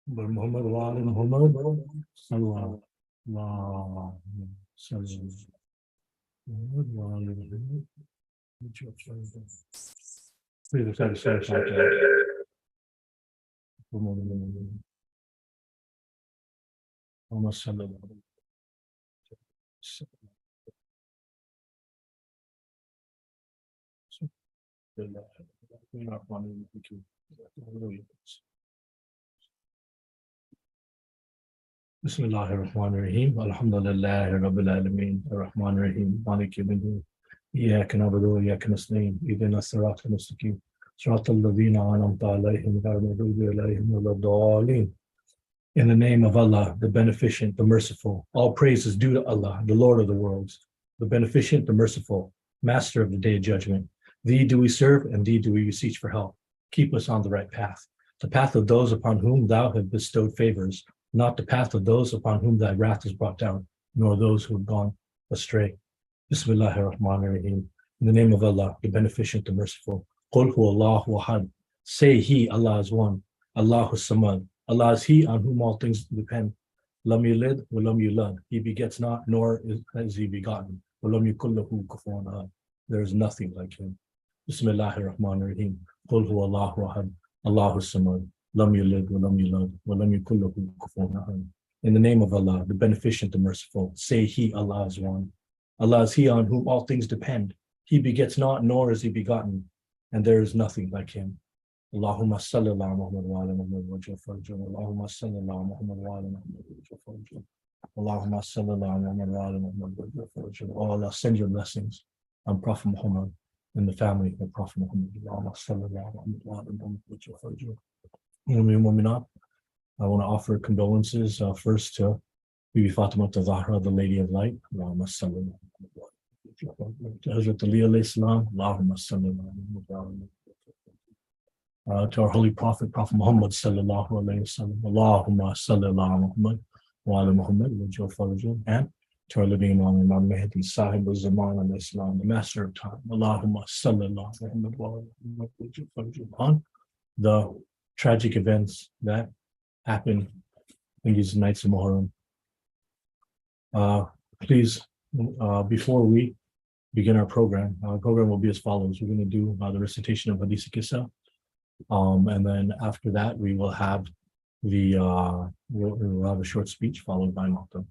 Muhammad wa ali Muhammad. Sallallahu alaihi Muhammad wa ali Muhammad. Please satisfy Muhammad sallallahu alaihi wasallam. بسم الله الرحمن الرحيم الحمد لله رب العالمين الرحمن الرحيم مالك يوم الدين إياك نعبد وإياك نستعين اهدنا الصراط المستقيم صراط الذين أنعمت عليهم غير المغضوب عليهم ولا الضالين. In the name of Allah, the Beneficent, the Merciful, all praise is due to Allah, the Lord of the worlds, the Beneficent, the Merciful, Master of the Day of Judgment. Thee do we serve, and Thee do we beseech for help. Keep us on the right path, the path of those upon whom Thou hast bestowed favors, not the path of those upon whom Thy wrath is brought down, nor those who have gone astray. Bismillahir Rahmanir Rahim. In the name of Allah, the Beneficent, the Merciful. Qul hu Allahu ahad. Say He, Allah is one. Allahu samad. Allah is He on whom all things depend. Lam yalid wa lam yulad. He begets not, nor is He begotten. Wa lam yakul lahu kufuwan ahad. There is nothing like Him. Bismillahir Rahmanir Rahim. Qul hu Allahu ahad. Allahu samad. Lam yalid wa lam yulad. Wa lam yakul lahu kufuwan ahad. In the name of Allah, the Beneficent, the Merciful, say He, Allah is one. Allah is He on whom all things depend. He begets not, nor is He begotten, and there is nothing like Him. Allahumma salli ala Muhammad wa ala Muhammad wa jal farjah. Allahumma salli ala Muhammad wa ala Muhammad wa jal farjah. Allahumma salli ala Muhammad wa ala Muhammad wa jal farjah. Oh Allah, send your blessings on Prophet Muhammad and the family of Prophet Muhammad. Allahumma salli ala Muhammad wa ala Muhammad wa jal farjah. I want to offer condolences first to Bibi Fatima Zahra, the Lady of Light. Allahumma salli ala Hazrat Ali alayhi salam. Allahumma salli ala to our holy prophet, Prophet Muhammad sallallahu alayhi wasallam. Allahumma salli ala Muhammad wa ala Muhammad wa jal farjah. And to our living Imam, Imam Mahdi, Sahib al-Zaman al-Islam, the Master of Time. Allahumma salli ala Muhammad wa ala Muhammad wa jal farjah. On the tragic events that happened in these nights of Muharram. Please, before we begin our program will be as follows. We're going to do the recitation of Hadith Kissa. And then after that, we will have we'll have a short speech followed by Maktam.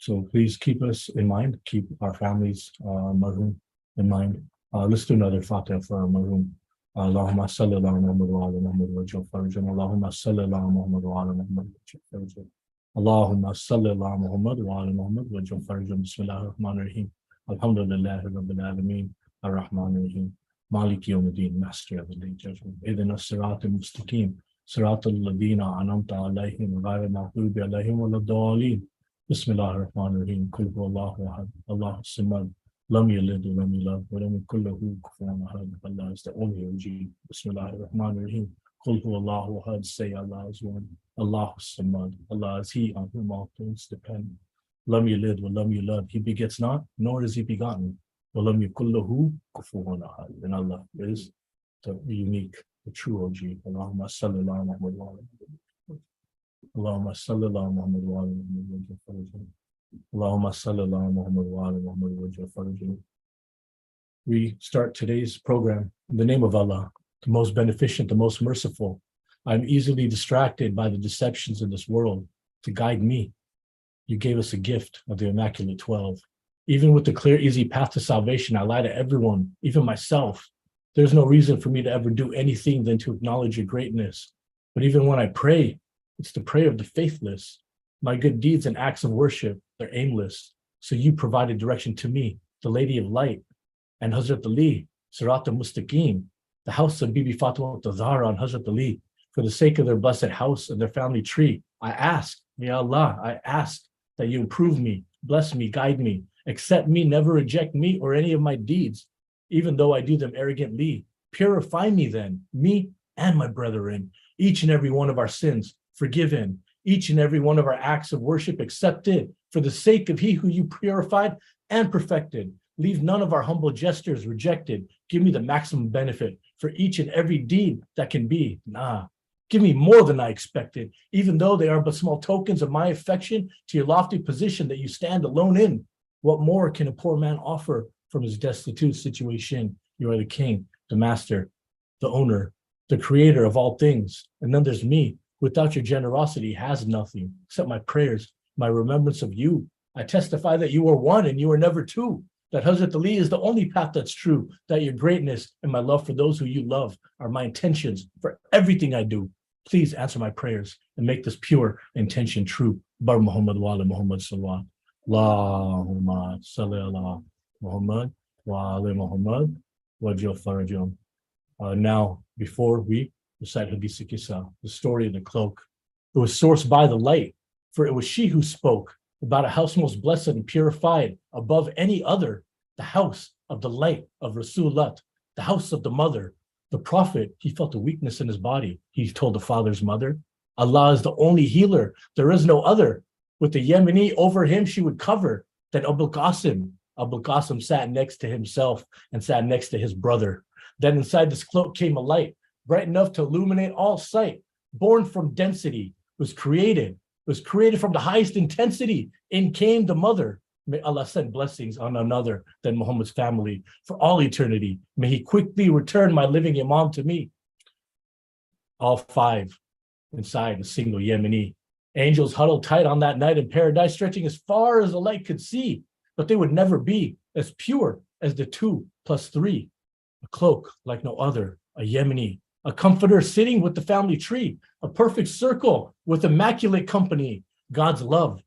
So please keep us in mind, keep our families, marhum in mind. Let's do another Fatiha for our marhum. Allahumma salli ala Muhammad wa ala Muhammad wa jal farjah. Allahumma salli ala Muhammad wa ala Muhammad wa jal farjah. Allahumma salli ala Muhammad wa ala Muhammad wa jal farjah. Bismillahir Rahmanir Rahim. Alhamdulillahi Rabbil Alameen. Ar-Rahmanir Rahim. Malik Yawm al-Din, Master of the Day Judgment. Idhina as-Sirat al-Mustaqim, Sirat al-Ladina an'amta alayhim, ghayra al-maghdubi alayhim wa la-dhalin. Bismillahir Rahmanir Rahim. Qul huwallahu ahad, Allahu samad, lam yalid wa lam yulad, wa lam yakul lahu kufuwan ahad. Allah is the only OG. Bismillahir Rahmanir Rahim. Qul huwallahu ahad. Say Allah is one. Allahu samad. Allah is He on whom all things depend. Lam yalid wa lam yulad. He begets not, nor is He begotten. وَلَمْ يَكُنْ لَهُ كُفُوًا أَحَدٌ. And Allah is the unique, the true OG. Allahumma salli ala Muhammad wa ala Muhammad. Allahumma salli ala Muhammad wa ala Muhammad wa jal farjah. Allahumma salli ala Muhammad wa ala Muhammad wa jal farjah. We start today's program in the name of Allah, the most beneficent, the most merciful. I'm easily distracted by the deceptions of this world. To guide me, you gave us a gift of the Immaculate 12. Even with the clear, easy path to salvation, I lie to everyone, even myself. There's no reason for me to ever do anything than to acknowledge your greatness. But even when I pray, it's the prayer of the faithless. My good deeds and acts of worship, they're aimless. So you provided direction to me, the Lady of Light, and Hazrat Ali, Sirat al-Mustaqim, the house of Bibi Fatima Zahra and Hazrat Ali. For the sake of their blessed house and their family tree, I ask, Ya Allah, I ask that you improve me, bless me, guide me, accept me, never reject me or any of my deeds, even though I do them arrogantly. Purify me then, me and my brethren, each and every one of our sins forgiven, each and every one of our acts of worship accepted, for the sake of He who you purified and perfected. Leave none of our humble gestures rejected. Give me the maximum benefit for each and every deed that can be. Nah, give me more than I expected, even though they are but small tokens of my affection to your lofty position that you stand alone in. What more can a poor man offer from his destitute situation? You are the king, the master, the owner, the creator of all things. And then there's me, without your generosity, has nothing except my prayers, my remembrance of you. I testify that you are one and you are never two, that Hazrat Ali is the only path that's true, that your greatness and my love for those who you love are my intentions for everything I do. Please answer my prayers and make this pure intention true. Bar Muhammad wa ala Muhammad sallallahu. Allahumma salli ala Muhammad wa ala Muhammad wa jal farajum. Now, before we recite Hadith Kisa, the story of the cloak, it was sourced by the light, for it was she who spoke about a house most blessed and purified above any other, the house of the light of Rasulullah, the house of the mother. The Prophet, he felt a weakness in his body. He told the father's mother, Allah is the only healer. There is no other. With the Yemeni over him, she would cover. Then Abul Qasim sat next to himself and sat next to his brother. Then inside this cloak came a light, bright enough to illuminate all sight, born from density, was created from the highest intensity. In came the mother. May Allah send blessings on another than Muhammad's family for all eternity. May he quickly return my living Imam to me. All five inside a single Yemeni. Angels huddled tight on that night in paradise, stretching as far as the light could see, but they would never be as pure as the 2 + 3. A cloak like no other, a Yemeni, a comforter sitting with the family tree, a perfect circle with immaculate company, God's love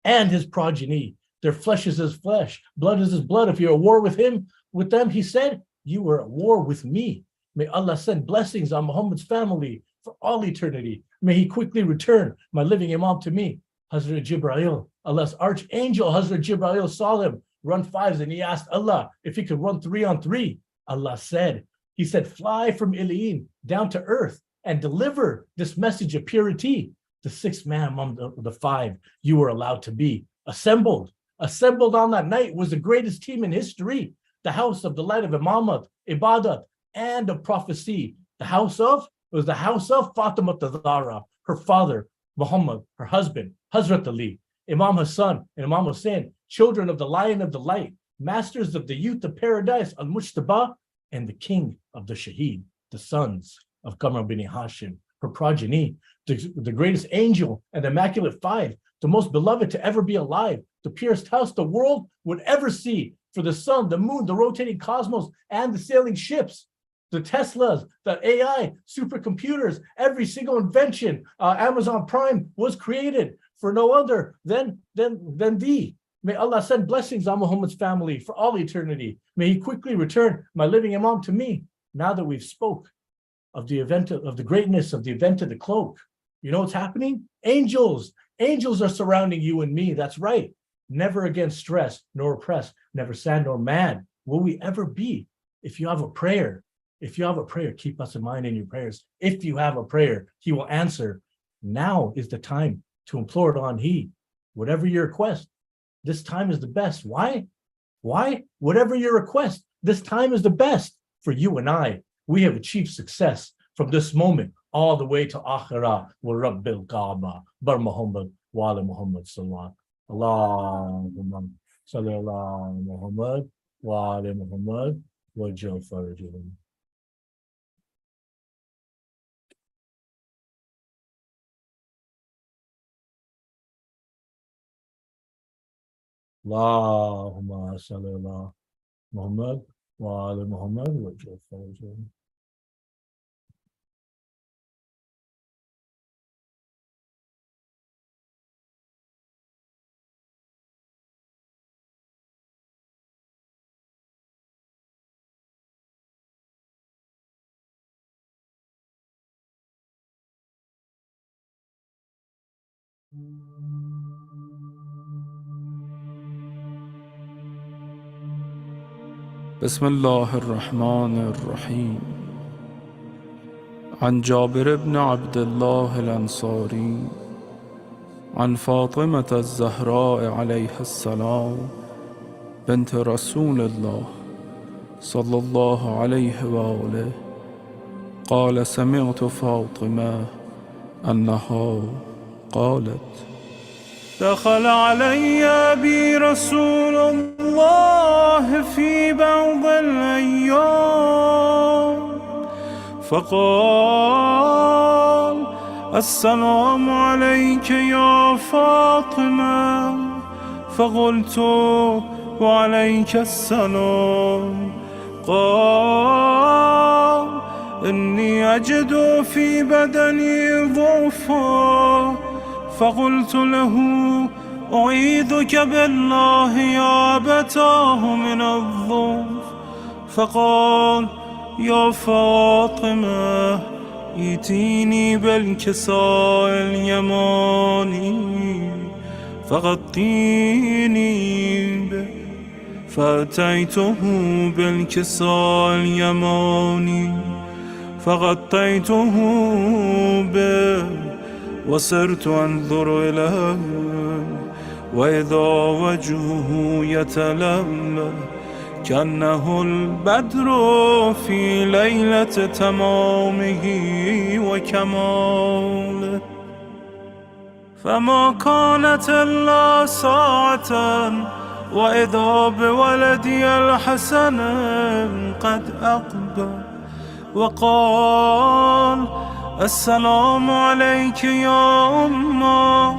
and his progeny. Their flesh is his flesh, blood is his blood. If you're at war with them, he said, you were at war with me. May Allah send blessings on Muhammad's family for all eternity. May he quickly return my living Imam to me. Hazrat Jibreel, Allah's archangel, Hazrat Jibreel saw them run 5s and he asked Allah if he could run 3 on 3. Allah said, he said, fly from Iliin down to earth and deliver this message of purity. The 6th man among the 5 you were allowed to be. Assembled on that night was the greatest team in history. The house of the light of Imamat, Ibadat, and of prophecy. The house of Fatima Zahra, her father, Muhammad, her husband, Hazrat Ali, Imam Hassan and Imam Hussain, children of the Lion of the Light, masters of the youth of paradise, Al-Mujtaba, and the king of the Shaheed, the sons of Qamar bin Hashim, her progeny, the greatest angel and immaculate 5, the most beloved to ever be alive, the purest house the world would ever see, for the sun, the moon, the rotating cosmos, and the sailing ships, the Teslas, the AI, supercomputers, every single invention, Amazon Prime was created for no other than thee. May Allah send blessings on Muhammad's family for all eternity. May he quickly return my living Imam to me. Now that we've spoke of the event of the greatness of the event of the cloak, you know what's happening? Angels are surrounding you and me. That's right. Never again stressed nor oppressed, never sad nor mad will we ever be. If you have a prayer, keep us in mind in your prayers. If you have a prayer, he will answer. Now is the time to implore it on he. Whatever your request, this time is the best. Why? Whatever your request, this time is the best for you and I. We have achieved success from this moment all the way to Akhirah wa Rabbil Kaaba, Bar Muhammad wa ala Muhammad sallallahu. Allahumma salli ala Muhammad wa ala Muhammad wa jal farajum. Allahumma salli ala Muhammad wa ala Muhammad wa jal farajum. بسم الله الرحمن الرحيم. عن جابر بن عبد الله الأنصاري عن فاطمة الزهراء عليها السلام بنت رسول الله صلى الله عليه وآله قال سمعت فاطمة أنها قالت: دخل علي أبي رسول الله في بعض الأيام فقال: السلام عليك يا فاطمة. فقلت: وعليك السلام. قال: إني أجد في بدني ضعفا. فقلت له: أعيذك بالله يا أبتاه من الضعف. فقال: يا فاطمة، ائتيني بالكساء اليماني فغطيني به. فأتيته بالكساء اليماني فغطيته به وصرت أنظر إليه وإذا وجهه يتلألأ كأنه البدر في ليلة تمامه وكماله. فما كانت إلا ساعة وإذا بولدي الحسن قد أقبل وقال: السلام عليك يا أمه.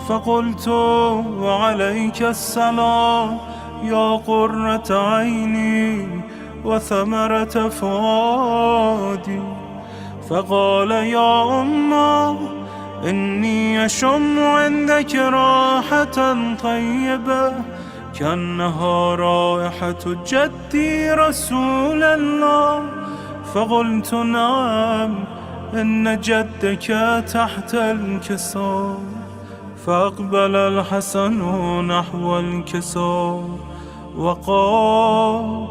فقلت: وعليك السلام يا قرة عيني وثمرة فؤادي. فقال: يا أمه، إني أشم عندك راحة طيبة كأنها رائحة جدي رسول الله. فقلت: نعم، إن جدك تحت الكساء. فأقبل الحسن نحو الكساء وقال: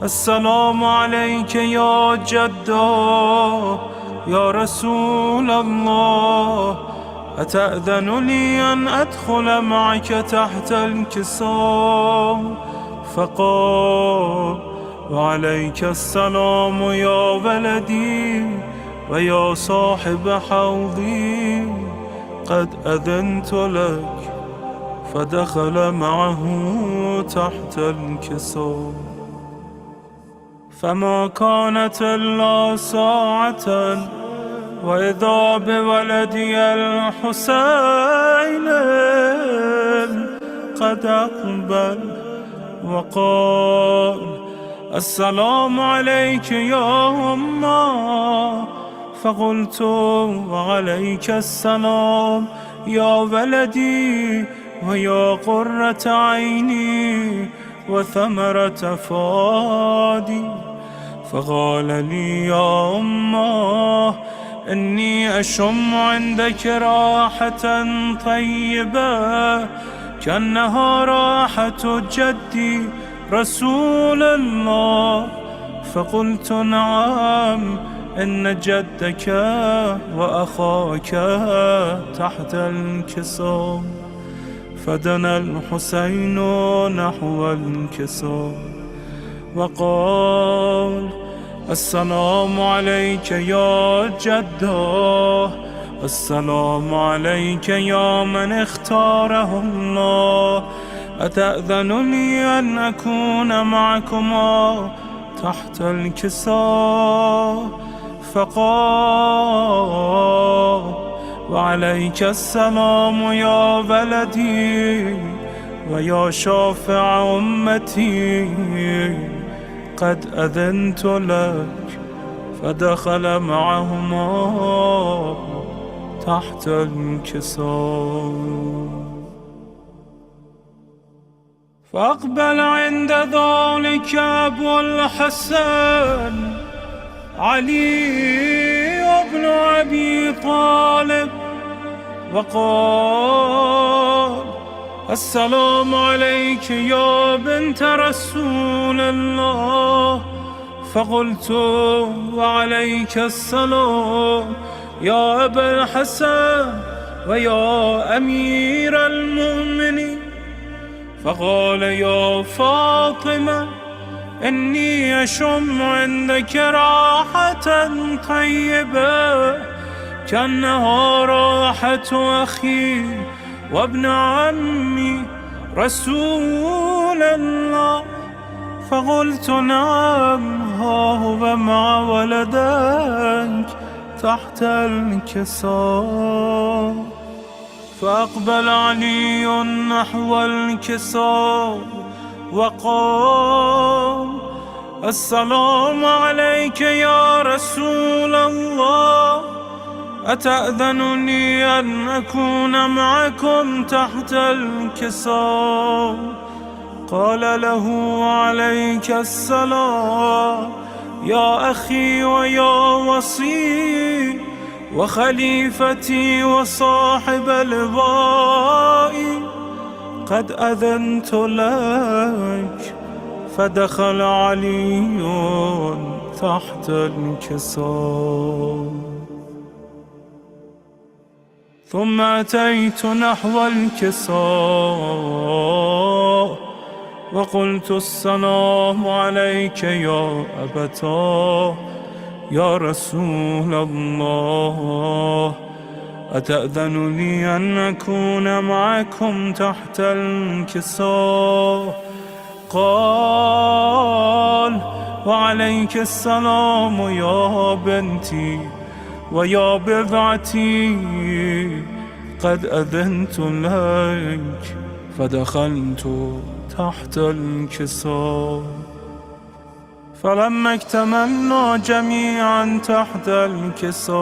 السلام عليك يا جدا يا رسول الله، أتأذن لي أن أدخل معك تحت الكساء؟ فقال: وعليك السلام يا ولدي ويا صاحب حوضي، قد أذنت لك. فدخل معه تحت الكساء. فما كانت إلا ساعة وإذا بولدي الحسين قد أقبل وقال: السلام عليك يا أمه. فقلت: وعليك السلام يا ولدي ويا قرة عيني وثمرة فؤادي. فقال لي: يا أمه، إني أشم عندك راحة طيبة كأنها راحة جدي رسول الله. فقلت: نعم، إن جدك وأخاك تحت الكساء. فدنا الحسين نحو الكساء وقال: السلام عليك يا جده، السلام عليك يا من اختاره الله، أتأذن لي أن أكون معكما تحت الكساء؟ فقال: وعليك السلام يا ولدي ويا شافع أمتي، قد أذنت لك. فدخل معهما تحت الكساء. فأقبل عند ذلك أبو الحسن علي بن أبي طالب وقال: السلام عليك يا بنت رسول الله. فقلت: وعليك السلام يا أبا الحسن ويا أمير المؤمنين. فقال: يا فاطمة، إني أشم عندك راحة طيبة كأنها راحة أخي وابن عمي رسول الله. فقلت نعم، ها هو مع ولدك تحت الكساء. فأقبل علي نحو الكساء وقال: السلام عليك يا رسول الله، أتأذنني أن أكون معكم تحت الكساء؟ قال له: عليك السلام يا أخي ويا وصي وخليفتي وصاحب لوائي، قد أذنت لك. فدخل علي تحت الكساء. ثم أتيت نحو الكساء وقلت: السلام عليك يا أبتاه يا رسول الله، أتأذن لي أن أكون معكم تحت الكساء؟ قال: وعليك السلام يا بنتي ويا بضعتي، قد أذنت لك. فدخلت تحت الكساء. فلما اكتملنا جميعا تحت الكساء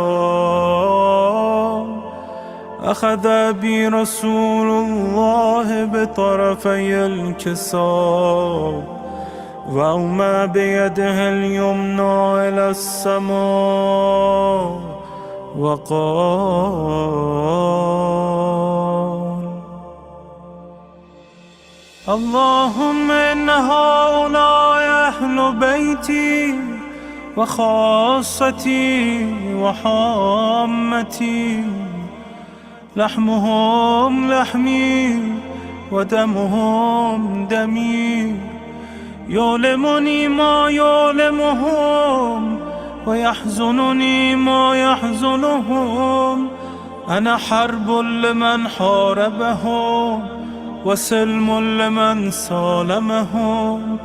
أخذ بي رسول الله بطرفي الكساء وأومى بيده اليمنى إلى السماء وقال: اللهم إن هؤلاء أهل بيتي وخاصتي وحامتي، لحمهم لحمي ودمهم دمي، يؤلمني ما يؤلمهم ويحزنني ما يحزنهم. أنا حرب لمن حاربهم وسلم لمن سالمهم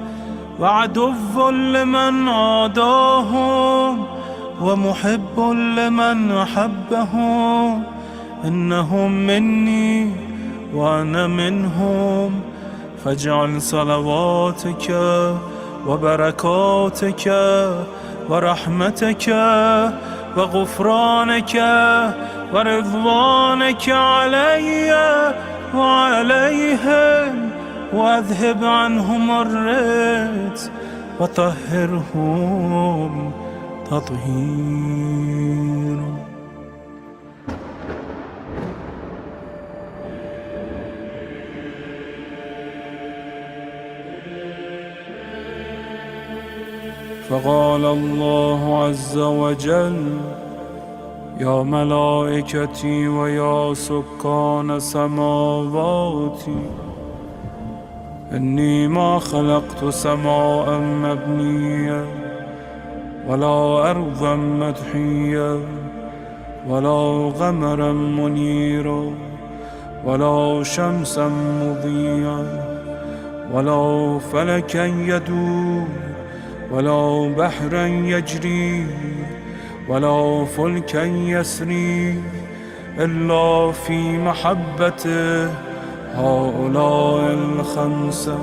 وعدو لمن عاداهم ومحب لمن أحبهم. إنهم مني وأنا منهم، فاجعل صلواتك وبركاتك ورحمتك وغفرانك ورضوانك علي وعليهم، وأذهب عنهم الرجس وطهرهم تطهيرا. فقال الله عز وجل: يا ملائكتي ويا سكان سماواتي، إني ما خلقت سماء مبنية ولا أرضا مدحية ولا قمرا منيرا ولا شمسا مضيئا ولا فلكا يدور ولا بحرا يجري ولا فلكا يسري إلا في محبته هؤلاء الخمسة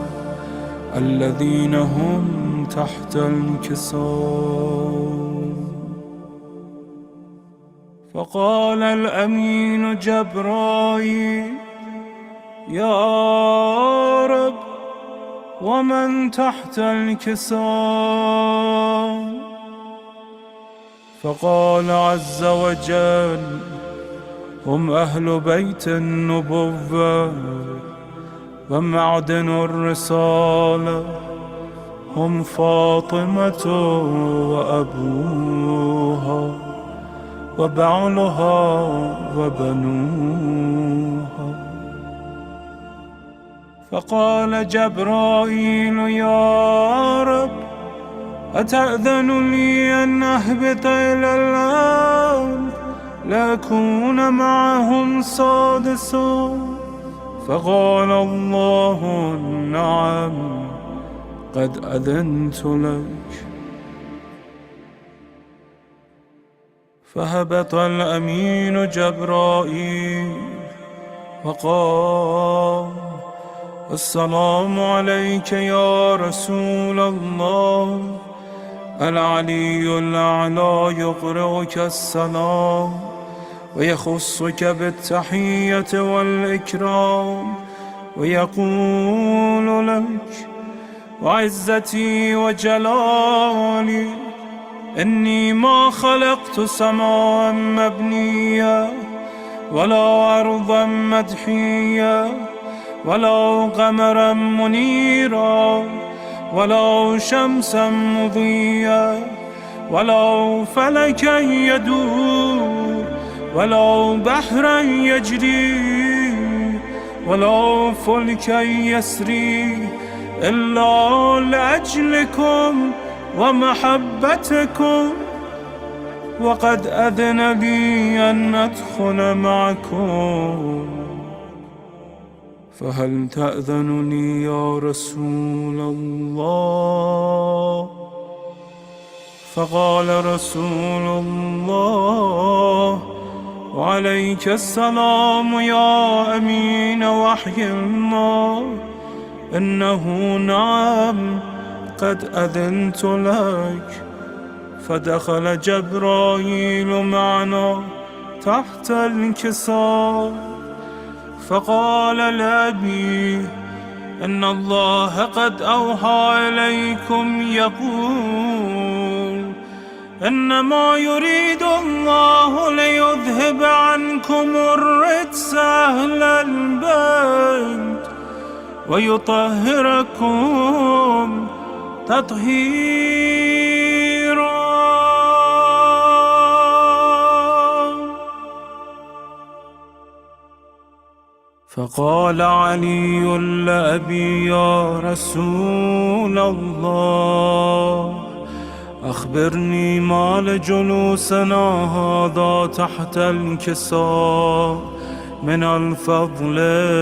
الذين هم تحت الكساء. فقال الأمين جبرائيل: يا رب، ومن تحت الكساء؟ فقال عز وجل: هم أهل بيت النبوة ومعدن الرسالة، هم فاطمة وأبوها وبعلها وبنوها. فقال جبرائيل: يا رب، أتأذن لي أن أهبط إلى الأرض لأكون معهم سادسا؟ فقال الله: نعم، قد أذنت لك. فهبط الأمين جبرائيل وقال: السلام عليك يا رسول الله. العلي الأعلى يقرئك السلام ويخصك بالتحية والإكرام ويقول لك: وعزتي وجلالي إني ما خلقت سماء مبنية ولا أرضا مدحية ولا قمرا منيرا ولا شمسا مضيا ولا فلكا يدور ولا بحرا يجري ولا فلكا يسري إلا لأجلكم ومحبتكم، وقد أذن لي أن أدخل معكم، فهل تأذن لي يا رسول الله؟ فقال رسول الله: وعليك السلام يا أمين وحي الله، إنه نعم، قد أذنت لك. فدخل جبرائيل معنا تحت الكساء، فقال لأبي: إن الله قد أوحى إليكم يقول: إنما يريد الله ليذهب عنكم الرجس أهل البيت ويطهركم تطهيرا. فقال علي لأبي: يا رسول الله، أخبرني ما لجلوسنا هذا تحت الكساء من الفضل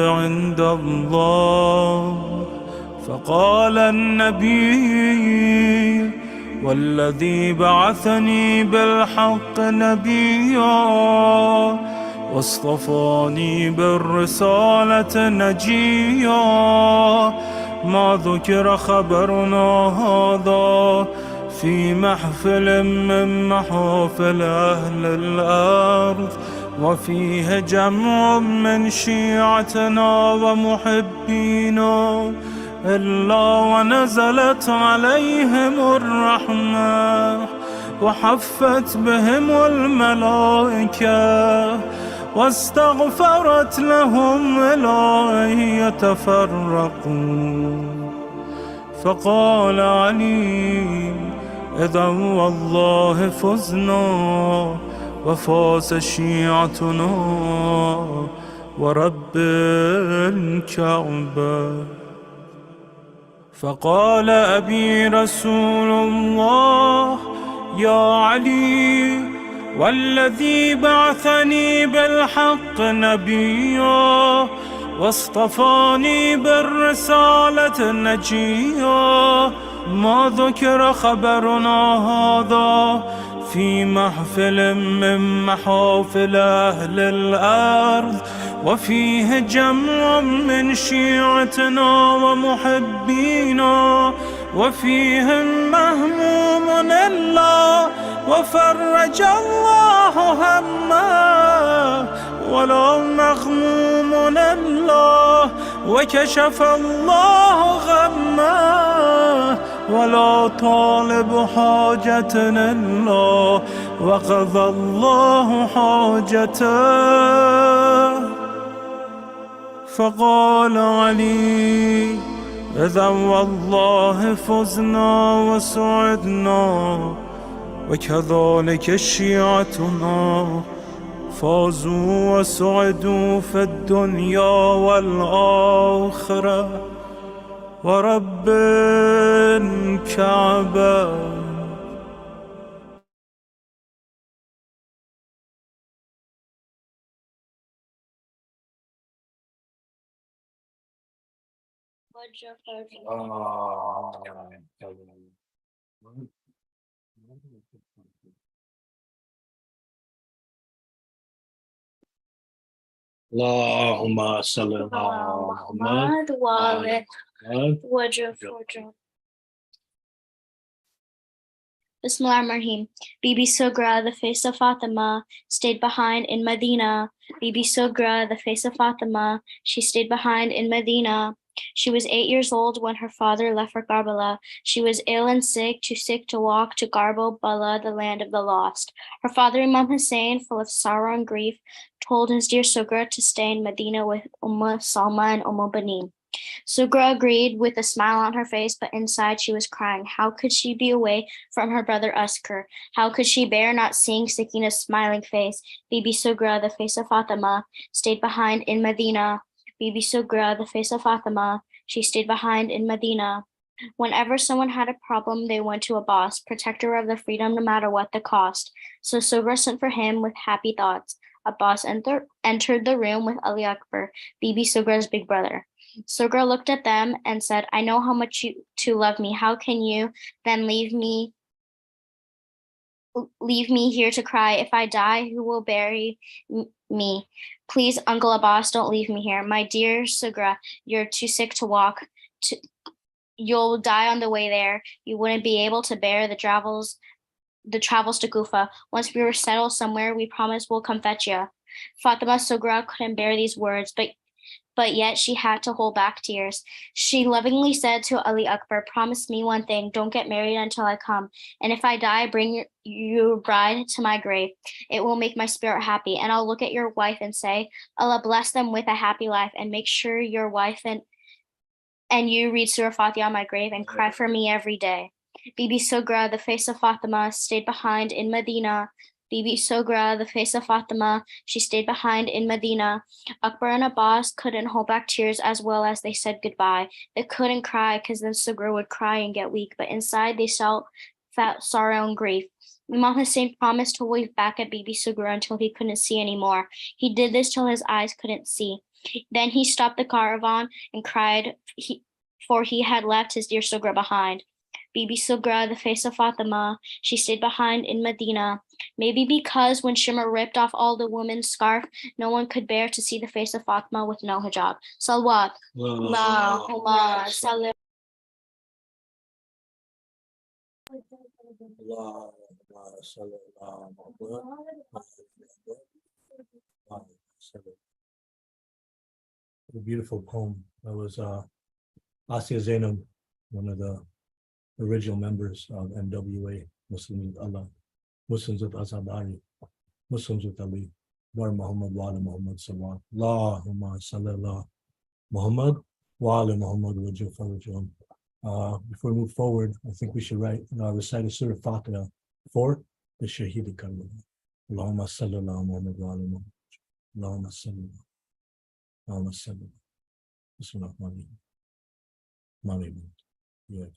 عند الله. فقال النبي: والذي بعثني بالحق نبيا واصطفاني بالرسالة نجيا، ما ذكر خبرنا هذا في محفل من محافل أهل الأرض وفيه جمع من شيعتنا ومحبينا إلا ونزلت عليهم الرحمة وحفت بهم الملائكة واستغفرت لهم إلى أن يتفرقوا. فقال علي: إذا والله فزنا وفاز شيعتنا ورب الكعبة. فقال أبي: رسول الله يا علي، والذي بعثني بالحق نبيا واصطفاني بالرسالة نجيا، ما ذكر خبرنا هذا في محفل من محافل أهل الأرض وفيه جمع من شيعتنا ومحبينا وفيهم مهموم إلا وفرج الله همه ولا مغموم إلا وكشف الله غمه ولا طالب حاجة إلا وقضى الله حاجته. فقال علي: إذا والله فزنا وسعدنا وكذلك شيعتنا. فازوا وسعدوا في الدنيا والآخرة ورب الكعبة. Allahumma salli ala Muhammad wa ala Muhammad. Bismillahirrahmanirrahim. Bibi Sugra, the face of Fatima, stayed behind in Medina. Bibi Sugra, the face of Fatima, she stayed behind in Medina. She was 8 years old when her father left for Karbala. She was ill and sick, too sick to walk to Bala, the land of the lost. Her father, Imam Hussain, full of sorrow and grief, told his dear Sugra to stay in Medina with Salma and Banin. Sugra agreed with a smile on her face, but inside she was crying. How could she be away from her brother Askar? How could she bear not seeing Sakina's smiling face? Bibi Sugra, the face of Fatima, stayed behind in Medina. Bibi Sugra, the face of Fatima, she stayed behind in Medina. Whenever someone had a problem, they went to Abbas, protector of the freedom no matter what the cost. So Sugra sent for him with happy thoughts. Abbas entered the room with Ali Akbar, Bibi Sugra's big brother. Sugra looked at them and said, I know how much you two love me. How can you then leave me here to cry? If I die, who will bury me? Please, Uncle Abbas, don't leave me here. My dear Sugra, you're too sick to walk. You'll die on the way there. You wouldn't be able to bear the travels to Kufa. Once we were settled somewhere, we promise we'll come fetch you. Fatima Sugra couldn't bear these words, but yet she had to hold back tears. She lovingly said to Ali Akbar, promise me one thing, don't get married until I come. And if I die, bring your bride to my grave. It will make my spirit happy. And I'll look at your wife and say, Allah bless them with a happy life, and make sure your wife and you read Surah Fatiha on my grave and cry for me every day. Bibi Sugra, the face of Fatima, stayed behind in Medina. Bibi Sugra, the face of Fatima, she stayed behind in Medina. Akbar and Abbas couldn't hold back tears as well as they said goodbye. They couldn't cry because then Sugra would cry and get weak, but inside they felt sorrow and grief. Imam Hussain promised to wave back at Bibi Sugra until he couldn't see anymore. He did this till his eyes couldn't see. Then he stopped the caravan and cried, for he had left his dear Sugra behind. Bibi Sugra, the face of Fatima, she stayed behind in Medina. Maybe because when Shimmer ripped off all the women's scarf, no one could bear to see the face of Fatima with no hijab. Salawat. Allahumma salli. A beautiful poem. That was Asya Zainab, one of the original members of NWA, Muslims with Allah, Muslims with Azadari, Muslims with Ali, War Muhammad wa ala Muhammad sallallahu Allahumma salli ala Muhammad wa ala Muhammad wajhu farajhum. Before we move forward, I think we should recite a Surah Fatiha for the Shaheed Karbala. Allahumma salli ala Muhammad wa ala Muhammad. Allahumma salli ala Allahumma salli ala Bismillah Mali. Yeah.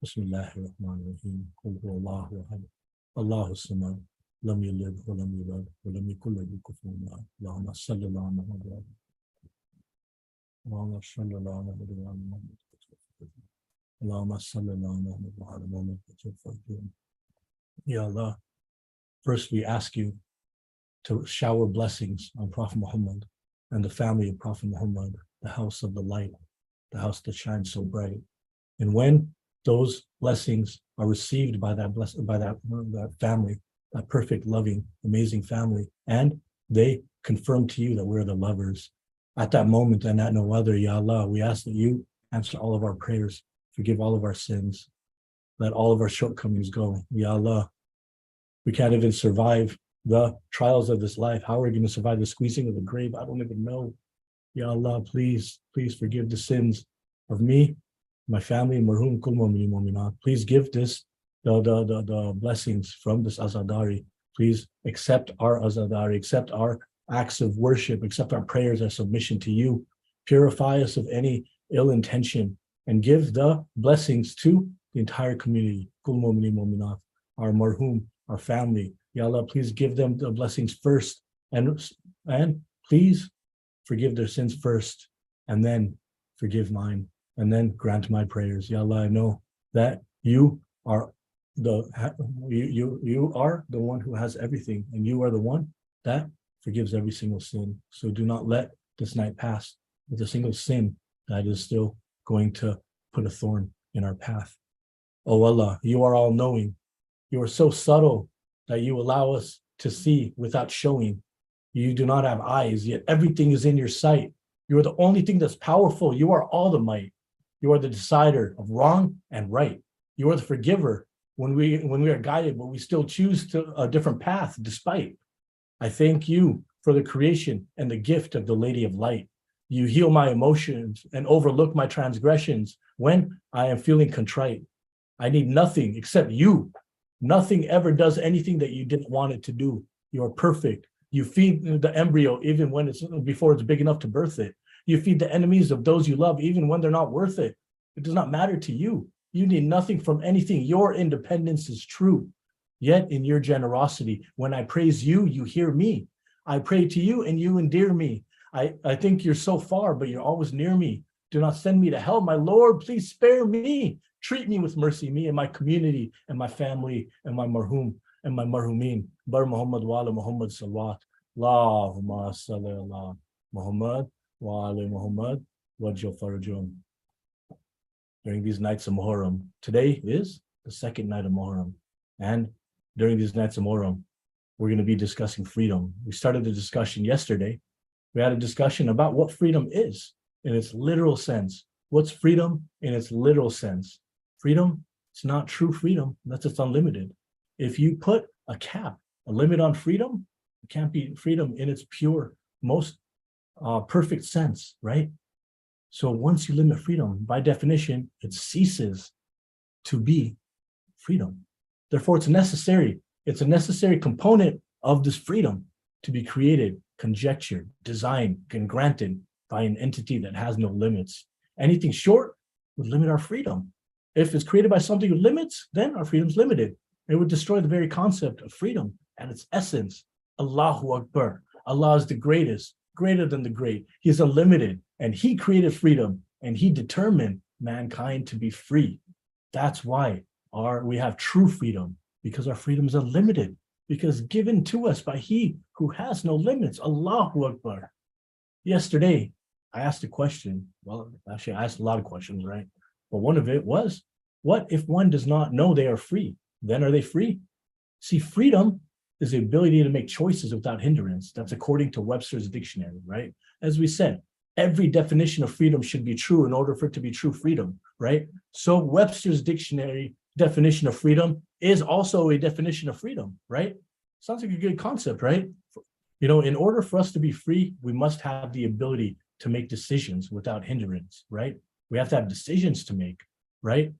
Bismillahirrahmanirrahim. Qul huwallahu ahad. Allahu samad. Lam yalid wa lam yulad wa lam yakul lahu kufuwan ahad. Allahumma salli ala Muhammad. Allahumma salli ala Muhammad. Allahumma salli ala Muhammad wa ala Muhammad. Ya Allah, first we ask you to shower blessings on Prophet Muhammad and the family of Prophet Muhammad, the house of the light, the house that shines so bright. And when those blessings are received by that family, that perfect, loving, amazing family, and they confirm to you that we're the lovers, at that moment and at no other, Ya Allah, we ask that you answer all of our prayers, forgive all of our sins, let all of our shortcomings go. Ya Allah, we can't even survive the trials of this life. How are we going to survive the squeezing of the grave? I don't even know. Ya Allah, please forgive the sins of me, my family, marhum kul mu'minin mu'minat. Please give this the blessings from this azadari. Please accept our azadari, accept our acts of worship, accept our prayers, our submission to you. Purify us of any ill intention and give the blessings to the entire community. Kul mu'minin mu'minat, our marhum, our family. Ya Allah, please give them the blessings first, and please forgive their sins first, and then forgive mine, and then grant my prayers. Ya Allah, I know that you are you are the one who has everything, and you are the one that forgives every single sin. So do not let this night pass with a single sin that is still going to put a thorn in our path. Oh Allah, you are all knowing. You are so subtle that you allow us to see without showing. You do not have eyes, yet everything is in your sight. You are the only thing that's powerful. You are all the might. You are the decider of wrong and right. You are the forgiver when we are guided, but we still choose a different path despite. I thank you for the creation and the gift of the Lady of Light. You heal my emotions and overlook my transgressions when I am feeling contrite. I need nothing except you. Nothing ever does anything that you didn't want it to do. You are perfect. You feed the embryo even when before it's big enough to birth it. You feed the enemies of those you love even when they're not worth it. It does not matter to you. You need nothing from anything. Your independence is true. Yet in your generosity, when I praise you, you hear me. I pray to you and you endear me. I think you're so far, but you're always near me. Do not send me to hell. My Lord, please spare me. Treat me with mercy, me and my community and my family and my marhum and my marhumin. Bar Muhammad wa ala Muhammad salawat. Allahumma salli ala Muhammad wa ala Muhammad wajjal farajum. During these nights of Muharram, today is the second night of Muharram. And during these nights of Muharram, we're going to be discussing freedom. We started the discussion yesterday. We had a discussion about what freedom is in its literal sense. What's freedom in its literal sense? Freedom, it's not true freedom unless it's unlimited. If you put a cap, a limit on freedom, it can't be freedom in its pure, most perfect sense, right? So once you limit freedom, by definition, it ceases to be freedom. Therefore, it's necessary. It's a necessary component of this freedom to be created, conjectured, designed, and granted by an entity that has no limits. Anything short would limit our freedom. If it's created by something with limits, then our freedom is limited. It would destroy the very concept of freedom at its essence. Allahu Akbar. Allah is the greatest, greater than the great. He's unlimited, and he created freedom, and he determined mankind to be free. That's why we have true freedom, because our freedom is unlimited, because given to us by he who has no limits. Allahu Akbar. Yesterday, I asked a question. Well, actually, I asked a lot of questions, right? But one of it was, what if one does not know they are free? Then are they free? See, freedom is the ability to make choices without hindrance. That's according to Webster's dictionary, right? As we said, every definition of freedom should be true in order for it to be true freedom, right? So Webster's dictionary definition of freedom is also a definition of freedom, right? Sounds like a good concept, right? You know, in order for us to be free, we must have the ability to make decisions without hindrance, right? We have to have decisions to make, right?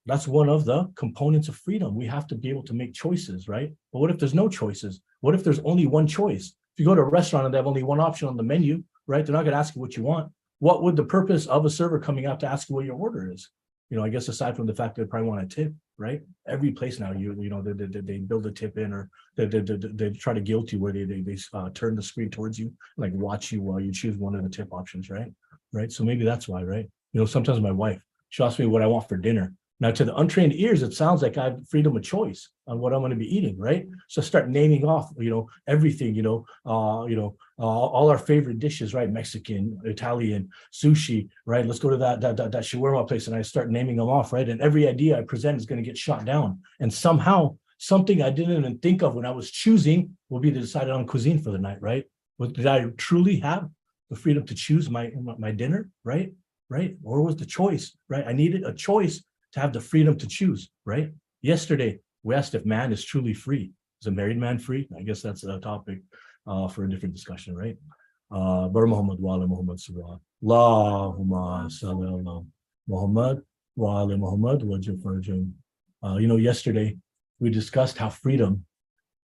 That's one of the components of freedom. We have to be able to make choices, right? But what if there's no choices? What if there's only one choice? If you go to a restaurant and they have only one option on the menu, right? They're not going to ask you what you want. What would the purpose of a server coming out to ask you what your order is? You know, I guess aside from the fact that they probably want a tip, right? Every place now, you know, they build a tip in, or they try to guilt you where they turn the screen towards you, like watch you while you choose one of the tip options, right? Right. So maybe that's why, right? You know, sometimes my wife, she'll ask me what I want for dinner. Now, to the untrained ears, it sounds like I have freedom of choice on what I'm going to be eating, right? So start naming off, you know, everything, all our favorite dishes, right? Mexican, Italian, sushi, right? Let's go to that shawarma place, and I start naming them off, right? And every idea I present is going to get shot down. And somehow, something I didn't even think of when I was choosing will be decided on cuisine for the night, right? But did I truly have the freedom to choose my dinner, right? Right? Or was the choice, right? I needed a choice to have the freedom to choose, right? Yesterday, we asked if man is truly free. Is a married man free? I guess that's a topic for a different discussion, right? Bar Muhammad wa ala Muhammad Surah. Allahumma salli ala Muhammad wa ala Muhammad wajib farjum. Yesterday we discussed how freedom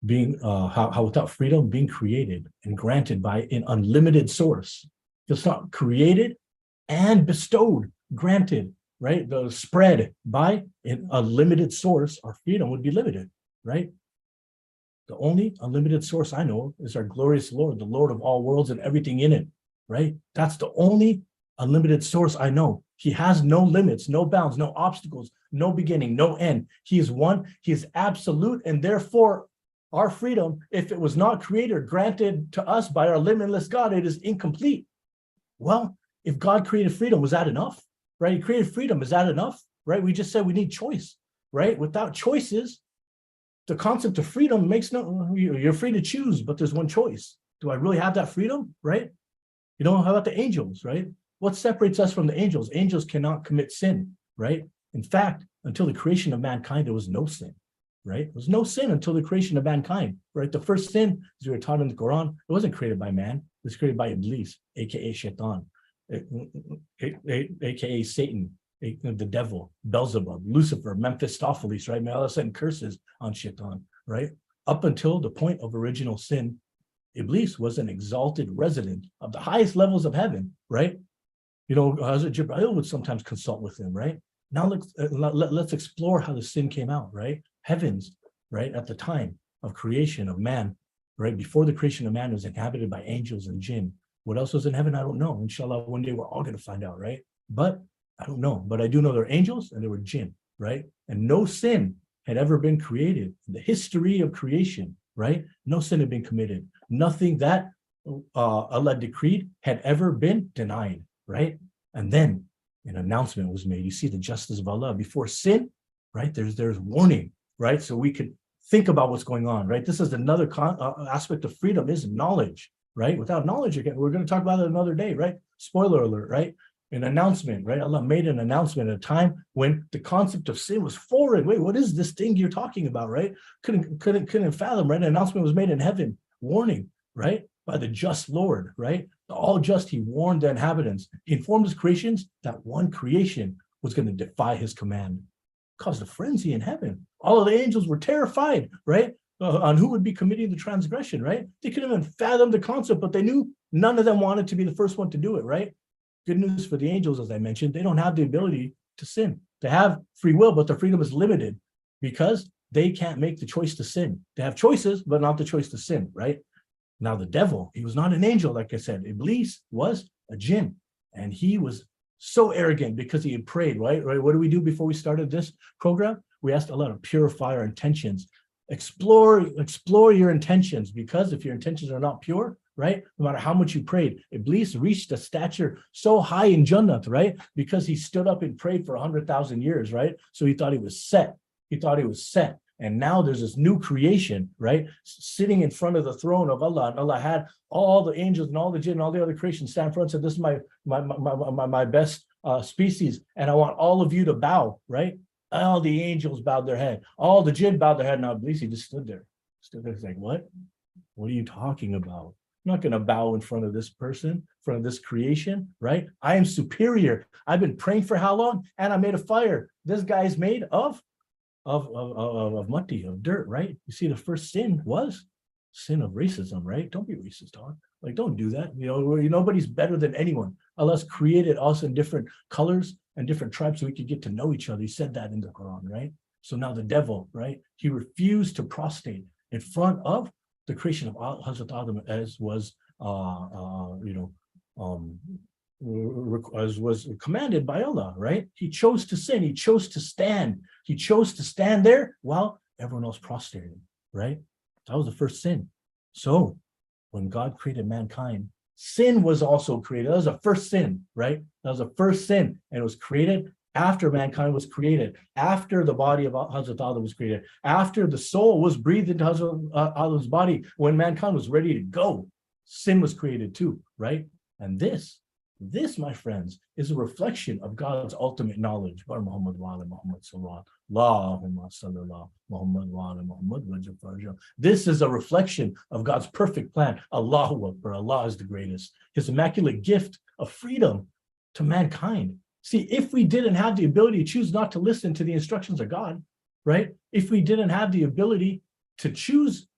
being how without freedom being created and granted by an unlimited source, it's not created and bestowed, granted, right? The spread by an unlimited source, our freedom would be limited, right? The only unlimited source I know is our glorious Lord, the Lord of all worlds and everything in it, right? That's the only unlimited source I know. He has no limits, no bounds, no obstacles, no beginning, no end. He is one, he is absolute, and therefore our freedom, if it was not created or granted to us by our limitless God, it is incomplete. Well, if God created freedom, was that enough? Right? He created freedom, is that enough? Right? We just said we need choice, right? Without choices, the concept of freedom makes no, you're free to choose, but there's one choice. Do I really have that freedom? Right? How about the angels, right? What separates us from the angels? Angels cannot commit sin, right? In fact, until the creation of mankind, there was no sin, right? There was no sin until the creation of mankind, right? The first sin, as we were taught in the Quran, it wasn't created by man, it was created by Iblis, aka Shaitan, aka Satan, the devil, Beelzebub, Lucifer, Mephistopheles, right? May Allah send curses on Shaitan, right? Up until the point of original sin, Iblis was an exalted resident of the highest levels of heaven, right? Hazrat Jibreel would sometimes consult with him, right? Now let's explore how the sin came out, right? Heavens, right, at the time of creation of man, right? Before the creation of man was inhabited by angels and jinn. What else was in heaven? I don't know. Inshallah, one day we're all going to find out, right? But I don't know. But I do know there were angels and there were jinn, right? And no sin had ever been created in the history of creation, right? No sin had been committed. Nothing that Allah decreed had ever been denied, right? And then an announcement was made. You see the justice of Allah before sin, right? There's warning, right? So we could think about what's going on, right? This is another aspect of freedom is knowledge, right? Without knowledge, again, we're going to talk about it another day, right? Spoiler alert, right? An announcement, right? Allah made an announcement at a time when the concept of sin was foreign. Wait, what is this thing you're talking about, right? Couldn't fathom, right? An announcement was made in heaven, warning, right? By the just Lord, right? The all just, he warned the inhabitants. He informed his creations that one creation was going to defy his command. Caused a frenzy in heaven. All of the angels were terrified, right? On who would be committing the transgression, right? They couldn't even fathom the concept, but they knew none of them wanted to be the first one to do it, right? Good news for the angels, as I mentioned, they don't have the ability to sin. They have free will, but their freedom is limited because they can't make the choice to sin. They have choices, but not the choice to sin, right? Now the devil, he was not an angel, like I said. Iblis was a jinn, and he was so arrogant because he had prayed, right? What do we do before we started this program? We asked Allah to purify our intentions. Explore your intentions, because if your intentions are not pure, right, no matter how much you prayed, Iblis reached a stature so high in Jannah, right, because he stood up and prayed for 100,000 years, right? So he thought he was set. And now there's this new creation, right, sitting in front of the throne of Allah. And Allah had all the angels and all the jinn and all the other creation stand in front and said, this is my best species, and I want all of you to bow, right? All the angels bowed their head. All the jinn bowed their head. Now Iblis, he just stood there. He's like, what? What are you talking about? I'm not going to bow in front of this person, in front of this creation, right? I am superior. I've been praying for how long? And I made a fire. This guy is made of muddy, of dirt, right? You see, the first sin was sin of racism, right? Don't be racist, dog. Like, don't do that. Nobody's better than anyone. Allah's created us in different colors and different tribes so we could get to know each other. He said that in the Quran, right? So now the devil, right? He refused to prostrate in front of the creation of Hazrat Adam, as was, as was commanded by Allah, right? He chose to sin. He chose to stand. He chose to stand there while everyone else prostrated, right? That was the first sin. So when God created mankind, sin was also created. That was the first sin, right? That was the first sin. And it was created after mankind was created, after the body of Hazrat Adam was created, after the soul was breathed into Hazrat Adam's body, when mankind was ready to go, sin was created too, right? And this This, my friends, is a reflection of God's ultimate knowledge. Bar Muhammad wa ala Muhammad sallallahu Allahumma sallallahu Muhammad wa ala Muhammad wa jafarja. This is a reflection of God's perfect plan. Allahu Akbar. Allah is the greatest. His immaculate gift of freedom to mankind. See, if we didn't have the ability to choose not to listen to the instructions of God, right? If we didn't have the ability to choose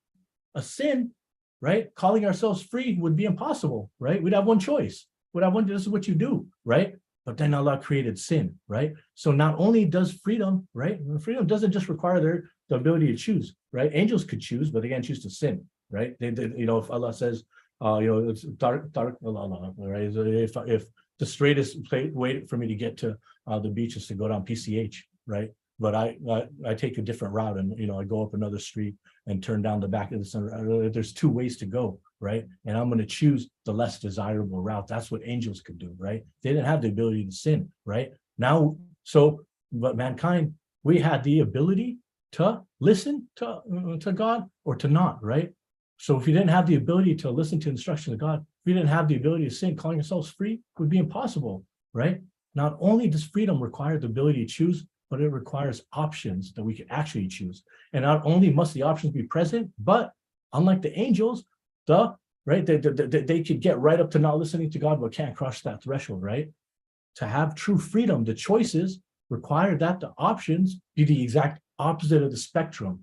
a sin, right? Calling ourselves free would be impossible, right? We'd have one choice. We'd have one, this is what you do, right? But then Allah created sin, right? So not only does freedom, right? Freedom doesn't just require the ability to choose, right? Angels could choose, but they can't choose to sin, right? They if Allah says, it's dark, Allah, right? If the straightest way for me to get to the beach is to go down PCH, right? But I take a different route, and I go up another street and turn down the back of the center. There's two ways to go, right? And I'm going to choose the less desirable route. That's what angels could do, right? They didn't have the ability to sin, right? But mankind, we had the ability to listen to God or to not, right? So if you didn't have the ability to listen to instruction of God, if you didn't have the ability to sin, calling yourselves free would be impossible, right? Not only does freedom require the ability to choose, but it requires options that we can actually choose. And not only must the options be present, but unlike the angels, they could get right up to not listening to God, but can't cross that threshold, right? To have true freedom, the choices require that the options be the exact opposite of the spectrum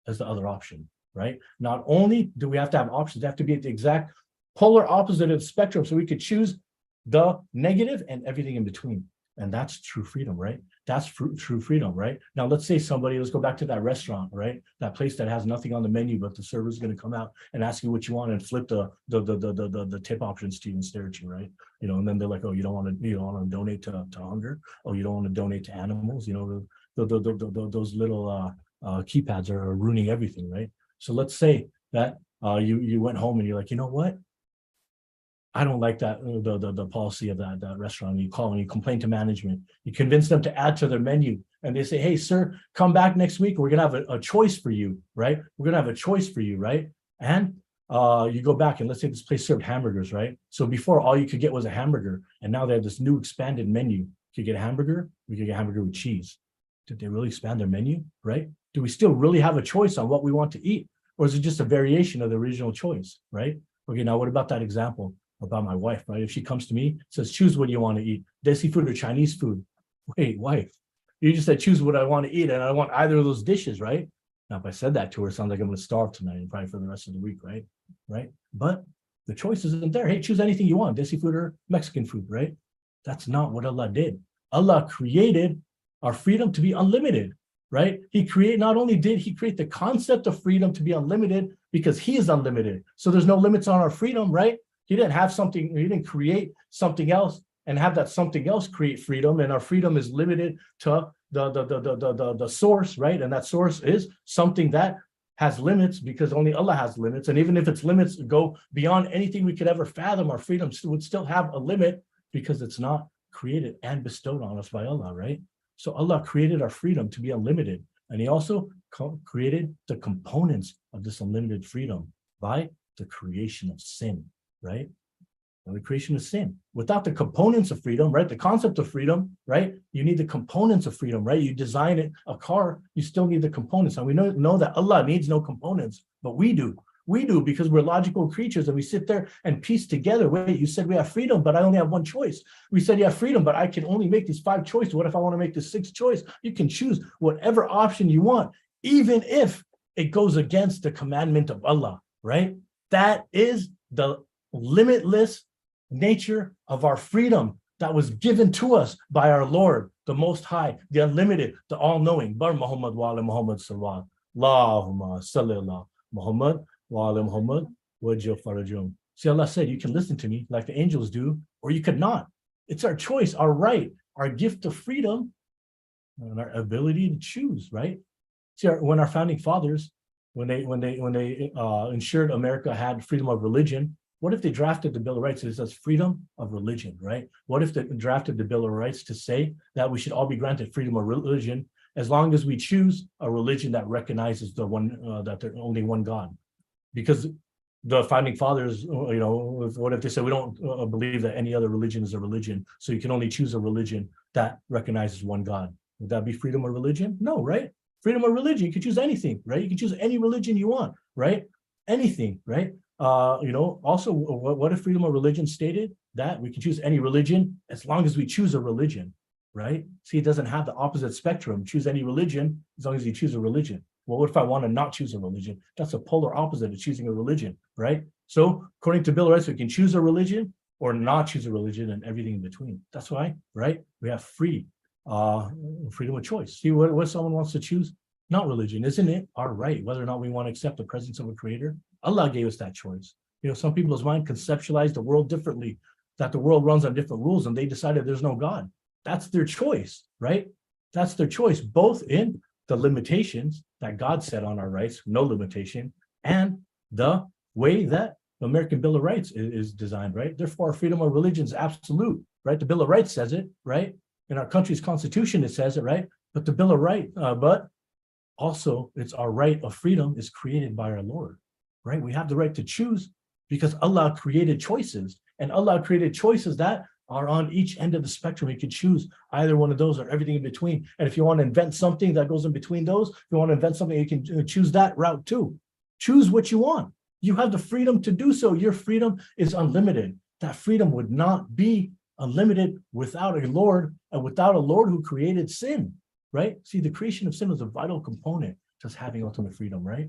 as the other option, right? Not only do we have to have options, they have to be at the exact polar opposite of the spectrum so we could choose the negative and everything in between. And that's true freedom, right? That's true freedom, right? Now, let's say let's go back to that restaurant, right? That place that has nothing on the menu, but the server's going to come out and ask you what you want and flip the tip options to you and stare at you, right? And then they're like, oh, you don't want to donate to hunger? Oh, you don't want to donate to animals? Those little keypads are ruining everything, right? So let's say that you went home and you're like, you know what? I don't like that the policy of that restaurant. You call and you complain to management. You convince them to add to their menu, and they say, "Hey, sir, come back next week. We're gonna have a choice for you, right? We're gonna have a choice for you, right?" And you go back, and let's say this place served hamburgers, right? So before, all you could get was a hamburger, and now they have this new expanded menu. You could get a hamburger. We could get a hamburger with cheese. Did they really expand their menu, right? Do we still really have a choice on what we want to eat, or is it just a variation of the original choice, right? Okay, now what about that example about my wife, right? If she comes to me, says, choose what you want to eat, Desi food or Chinese food. Wait, wife, you just said choose what I want to eat, and I want either of those dishes, right? Now, if I said that to her, it sounds like I'm going to starve tonight and probably for the rest of the week, right? But the choice isn't there. Hey, choose anything you want, Desi food or Mexican food, right? That's not what Allah did. Allah created our freedom to be unlimited, right? Not only did he create the concept of freedom to be unlimited because he is unlimited. So there's no limits on our freedom, right? He didn't create something else and have that something else create freedom. And our freedom is limited to the source, right? And that source is something that has limits because only Allah has limits. And even if its limits go beyond anything we could ever fathom, our freedom would still have a limit because it's not created and bestowed on us by Allah, right? So Allah created our freedom to be unlimited. And he also created the components of this unlimited freedom by the creation of sin, right? And the creation of sin. Without the components of freedom, right? The concept of freedom, right? You need the components of freedom, right? You design a car, you still need the components. And we know that Allah needs no components, but we do. We do because we're logical creatures and we sit there and piece together. Wait, you said we have freedom, but I only have one choice. We said you have freedom, but I can only make these 5 choices. What if I want to make the 6th choice? You can choose whatever option you want, even if it goes against the commandment of Allah, right? That is the limitless nature of our freedom that was given to us by our Lord, the Most High, the Unlimited, the All-Knowing. Bar Muhammad wa ala Muhammad sallallahu Allahumma salli ala Muhammad wa ala Muhammad wajh farajum. See, Allah said, you can listen to me like the angels do, or you could not. It's our choice, our right, our gift of freedom, and our ability to choose, right? See, when our founding fathers, when they ensured America had freedom of religion, what if they drafted the Bill of Rights? It says freedom of religion, right? What if they drafted the Bill of Rights to say that we should all be granted freedom of religion as long as we choose a religion that recognizes that there's only one God? Because the founding fathers, what if they said we don't believe that any other religion is a religion, so you can only choose a religion that recognizes one God? Would that be freedom of religion? No, right? Freedom of religion, you can choose anything, right? You can choose any religion you want, right? Anything, right? Also, what if freedom of religion stated that we can choose any religion as long as we choose a religion, right? See, it doesn't have the opposite spectrum. Choose any religion as long as you choose a religion. Well, what if I want to not choose a religion? That's a polar opposite of choosing a religion, right? So according to Bill of Rights, we can choose a religion or not choose a religion and everything in between. That's why, right? We have freedom of choice. See, what someone wants to choose? Not religion. Isn't it our right, whether or not we want to accept the presence of a creator? Allah gave us that choice. Some people's mind conceptualize the world differently, that the world runs on different rules, and they decided there's no God. That's their choice, right? That's their choice, both in the limitations that God set on our rights, no limitation, and the way that the American Bill of Rights is designed, right? Therefore, our freedom of religion is absolute, right? The Bill of Rights says it, right? In our country's constitution, it says it, right? But the Bill of Rights, but also it's our right of freedom is created by our Lord, right? We have the right to choose because Allah created choices, and Allah created choices that are on each end of the spectrum. You can choose either one of those or everything in between. And if you want to invent something that goes in between those, if you want to invent something, you can choose that route too. Choose what you want. You have the freedom to do so. Your freedom is unlimited. That freedom would not be unlimited without a Lord, and without a Lord who created sin, right? See, the creation of sin was a vital component to us having ultimate freedom, right?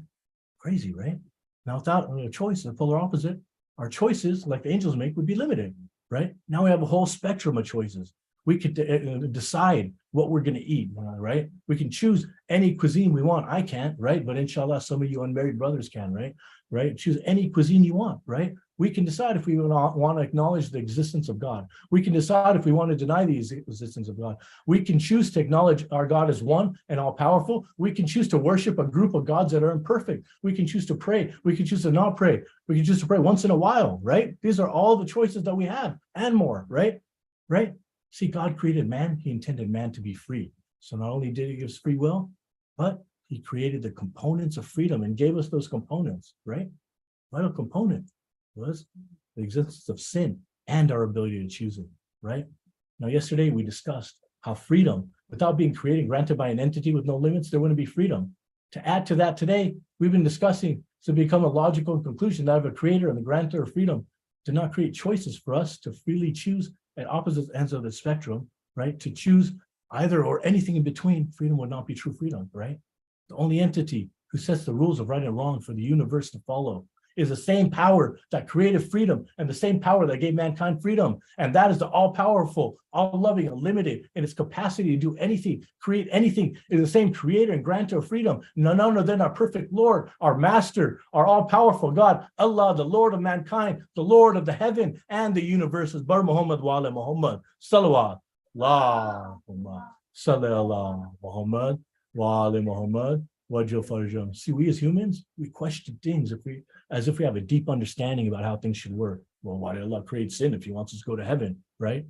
Crazy, right? Now, without a choice, the polar opposite, our choices, like the angels make, would be limited, right? Now we have a whole spectrum of choices. We could decide what we're going to eat, right? We can choose any cuisine we want. I can't, right? But inshallah, some of you unmarried brothers can, right? Right? Choose any cuisine you want, right? We can decide if we want to acknowledge the existence of God. We can decide if we want to deny the existence of God. We can choose to acknowledge our God as one and all powerful. We can choose to worship a group of gods that are imperfect. We can choose to pray. We can choose to not pray. We can choose to pray once in a while, right? These are all the choices that we have and more, right? Right? See, God created man. He intended man to be free. So not only did he give us free will, but he created the components of freedom and gave us those components, right? Vital component was the existence of sin and our ability to choose it, right? Now, yesterday we discussed how freedom, without being created, granted by an entity with no limits, there wouldn't be freedom. To add to that today, we've been discussing to become a logical conclusion that of a creator and the grantor of freedom did not create choices for us to freely choose at opposite ends of the spectrum, right? To choose either or anything in between, freedom would not be true freedom, right? The only entity who sets the rules of right and wrong for the universe to follow is the same power that created freedom and the same power that gave mankind freedom. And that is the all-powerful, all-loving, unlimited in its capacity to do anything, create anything, is the same creator and grantor of freedom. None other than our perfect Lord, our master, our all-powerful God, Allah, the Lord of mankind, the Lord of the heaven and the universe, is Bar Muhammad wa ala Muhammad. Salawat. Allahumma salli ala Muhammad wa ala Muhammad. See, we as humans, we question things as if we have a deep understanding about how things should work. Well, why did Allah create sin if he wants us to go to heaven, right?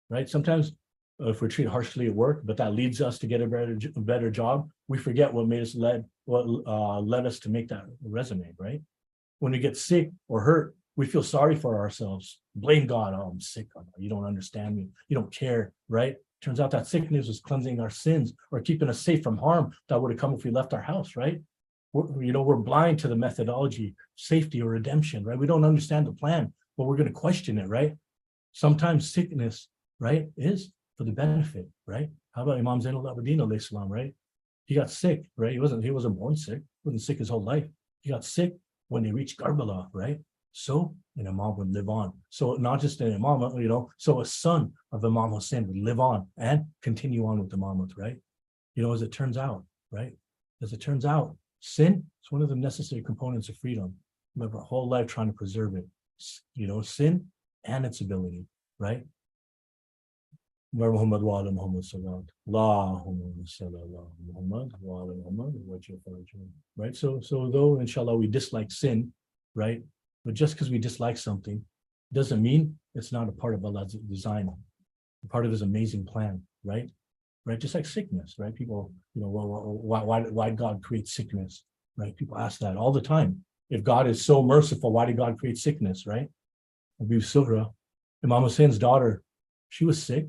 Right? Sometimes if we're treated harshly at work, but that leads us to get a better job, we forget what led us to make that resume, right? When we get sick or hurt, we feel sorry for ourselves. Blame God. Oh, I'm sick. You don't understand me. You don't care, right? Turns out that sickness was cleansing our sins or keeping us safe from harm that would have come if we left our house, right? We're blind to the methodology, safety or redemption, right? We don't understand the plan, but we're going to question it, right? Sometimes sickness, right, is for the benefit, right? How about Imam Zain al-Abidin alayhi salam, right? He got sick, right? He wasn't born sick. He wasn't sick his whole life. He got sick when he reached Karbala, right? So an Imam would live on. So not just an Imam, so a son of Imam Hussain would live on and continue on with the Imamate, right? As it turns out, right? As it turns out, sin is one of the necessary components of freedom. We have our whole life trying to preserve it. Sin and its ability, right? Muhammad wa ala Muhammad sallallahu Allahumma salli ala Muhammad wa ala Muhammad, right? So though inshallah we dislike sin, right? But just because we dislike something doesn't mean it's not a part of Allah's design, a part of his amazing plan, right? Right? Just like sickness, right? People, why God create sickness, right? People ask that all the time. If God is so merciful, why did God create sickness, right? Abu Sugra, Imam Hussein's daughter, she was sick,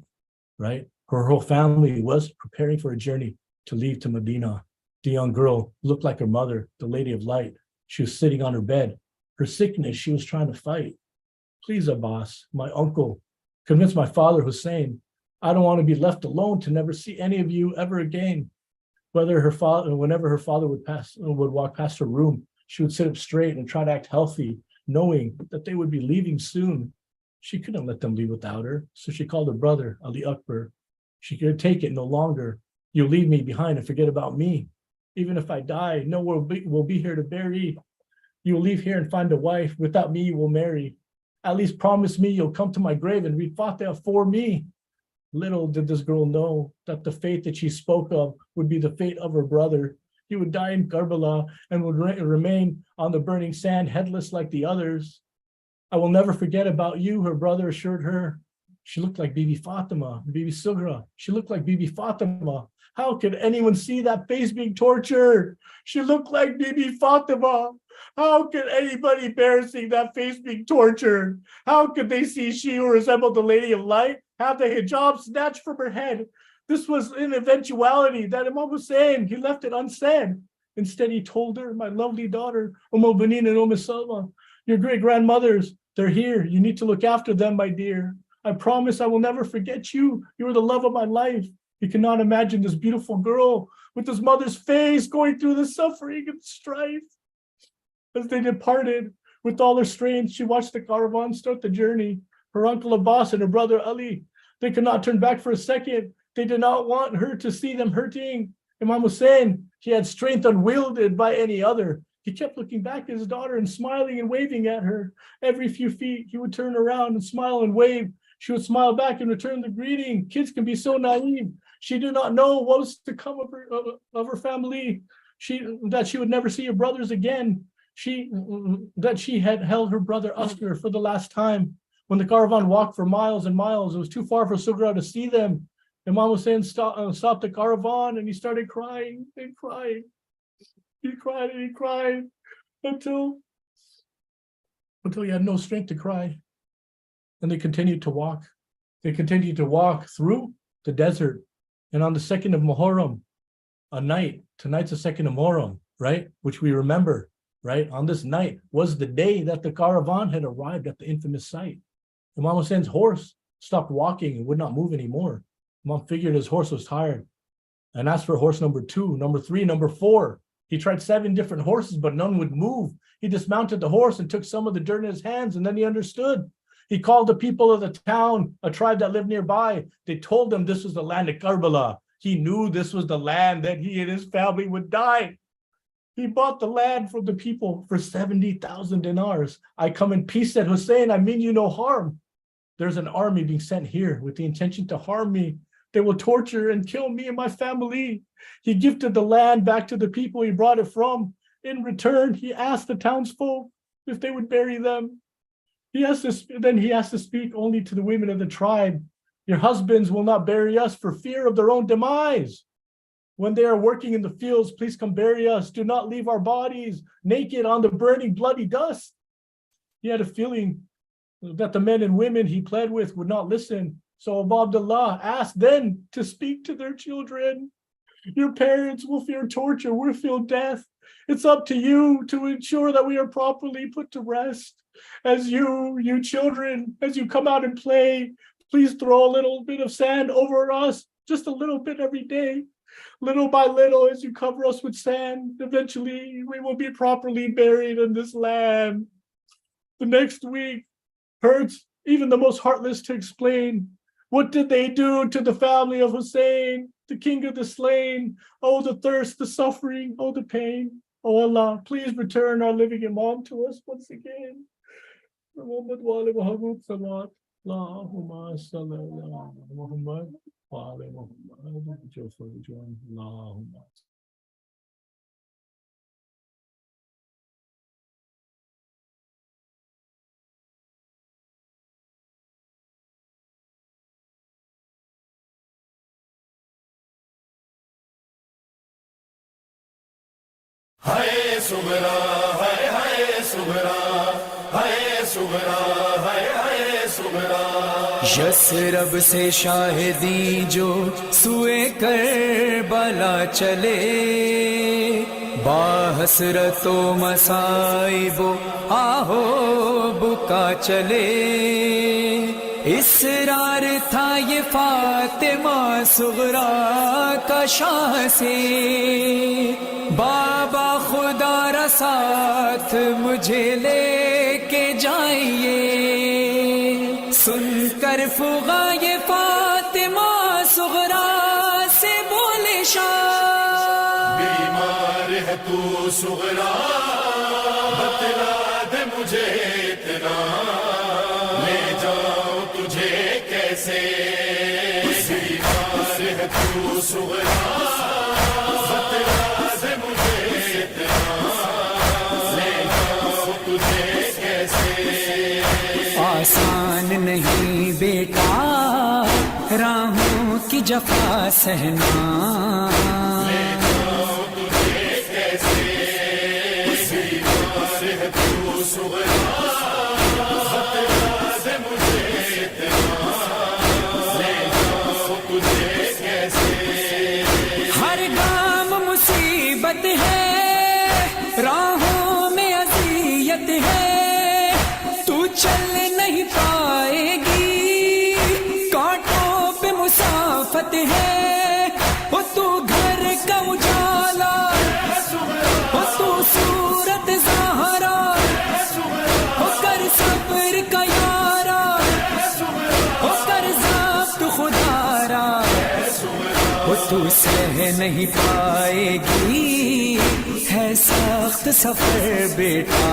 right? Her whole family was preparing for a journey to leave to Medina. The young girl looked like her mother, the Lady of Light. She was sitting on her bed. Her sickness, she was trying to fight. Please, Abbas, my uncle, convince my father, Hussein, I don't want to be left alone to never see any of you ever again. Whenever her father would walk past her room, she would sit up straight and try to act healthy, knowing that they would be leaving soon. She couldn't let them leave without her, so she called her brother, Ali Akbar. She could take it no longer. You'll leave me behind and forget about me. Even if I die, no one will be here to bury. You will leave here and find a wife. Without me, you will marry. At least promise me you'll come to my grave and read Fatiha for me. Little did this girl know that the fate that she spoke of would be the fate of her brother. He would die in Karbala and would remain on the burning sand, headless like the others. I will never forget about you, her brother assured her. She looked like Bibi Fatima, Bibi Sugra. She looked like Bibi Fatima. How could anyone see that face being tortured? She looked like Bibi Fatima. How could anybody bear seeing that face being tortured? How could they see she who resembled the Lady of Light have the hijab snatched from her head? This was an eventuality that Imam Hussain, he left it unsaid. Instead, he told her, my lovely daughter, Benin and Salma, your great grandmothers, they're here. You need to look after them, my dear. I promise I will never forget you. You are the love of my life. You cannot imagine this beautiful girl with his mother's face going through the suffering and strife. As they departed, with all her strength, she watched the caravan start the journey. Her uncle Abbas and her brother Ali, they could not turn back for a second. They did not want her to see them hurting. Imam Hussain, he had strength unwielded by any other. He kept looking back at his daughter and smiling and waving at her. Every few feet, he would turn around and smile and wave. She would smile back and return the greeting. Kids can be so naive. She did not know what was to come of her family. That she would never see her brothers again. That she had held her brother Oscar for the last time. When the caravan walked for miles and miles, it was too far for Sugra to see them. Imam Hussain stopped the caravan and he started crying and crying. He cried and he cried until he had no strength to cry. And they continued to walk. They continued to walk through the desert. And on the 2nd of Muharram, tonight's the 2nd of Muharram, right? Which we remember, right? On this night was the day that the caravan had arrived at the infamous site. Imam Hussein's horse stopped walking and would not move anymore. Imam figured his horse was tired and asked for horse number 2, number 3, number 4. He tried 7 different horses, but none would move. He dismounted the horse and took some of the dirt in his hands, and then he understood. He called the people of the town, a tribe that lived nearby. They told him this was the land of Karbala. He knew this was the land that he and his family would die. He bought the land from the people for 70,000 dinars. I come in peace, said Hussein. I mean you no harm. There's an army being sent here with the intention to harm me. They will torture and kill me and my family. He gifted the land back to the people he brought it from. In return, he asked the townsfolk if they would bury them. He has to speak only to the women of the tribe. Your husbands will not bury us for fear of their own demise. When they are working in the fields, please come bury us. Do not leave our bodies naked on the burning bloody dust. He had a feeling that the men and women he pled with would not listen. So Abu Abdullah asked them to speak to their children. Your parents will fear torture, we'll fear death. It's up to you to ensure that we are properly put to rest. As you children, as you come out and play, please throw a little bit of sand over us, just a little bit every day. Little by little, as you cover us with sand, eventually we will be properly buried in this land. The next week hurts even the most heartless to explain. What did they do to the family of Hussein, the king of the slain? Oh, the thirst, the suffering, oh, the pain. Oh Allah, please return our living Imam to us once again. Muhammad wa ali Muhammad salat. Allahumma salli ala Muhammad wa ali Muhammad. Allahumma. Hey, Sughra ہائے ہائے صغرا ہائے صغرا ہائے ہائے صغرا یثرب سے شاہدی جو سوئے کربلا چلے باحسرت و مصائب و آہو بکا چلے اصرار تھا یہ فاطمہ صغرا کا شاہ سے بابا خدا را ساتھ مجھے لے کے جائیے سن کر فغا یہ فاطمہ صغرا سے بولے شاہ بیمار ہے تو صغرا بتلا دے مجھے اتنا لے جاؤں تجھے کیسے بیمار ہے تو صغرا بتلا دے مجھے اتنا لے جاؤں تجھے کیسے آسان نہیں بیٹا راہوں کی جفا سہنا ہر گام مصیبت ہے راہوں میں اذیت ہے تو چل نہیں پائے گی کانٹوں پہ مسافت ہے وہ تو گھر کا اجالا وہ تو صورت زہرا وہ کر صبر کا یارا وہ کر ضابط خدارا وہ تو سہ نہیں پائے گی ہے سخت سفر بیٹا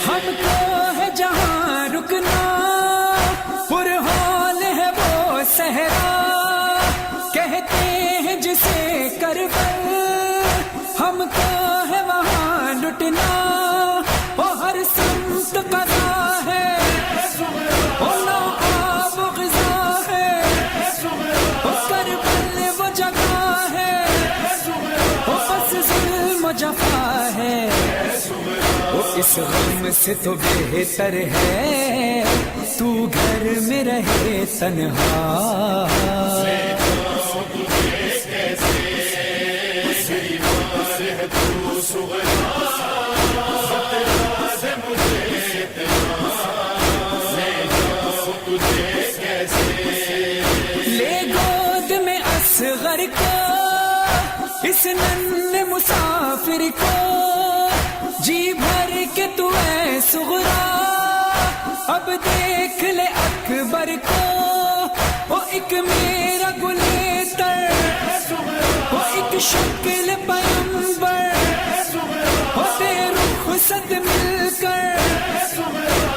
ہم کو ہے جہاں رکنا پرحال ہے وہ صحرا کہتے ہیں جسے کربل ہم کو ہے وہاں لٹنا وہ ہر سمت قضا ہے وہ نوآب و غذا ہے وہ کربل وہ جگہ ہے وہ بس ظلم و جفا ہے وہ اس غم سے تو بہتر ہے تو گھر میں رہے تنہا لے گود میں اصغر کو اس ننھے مسافر کو جی بھر کے تو اے صغرا اب دیکھ لے اکبر کو وہ ایک میرا گلیتر وہ ایک شکل پیمبر وہ بے رخصت مل کر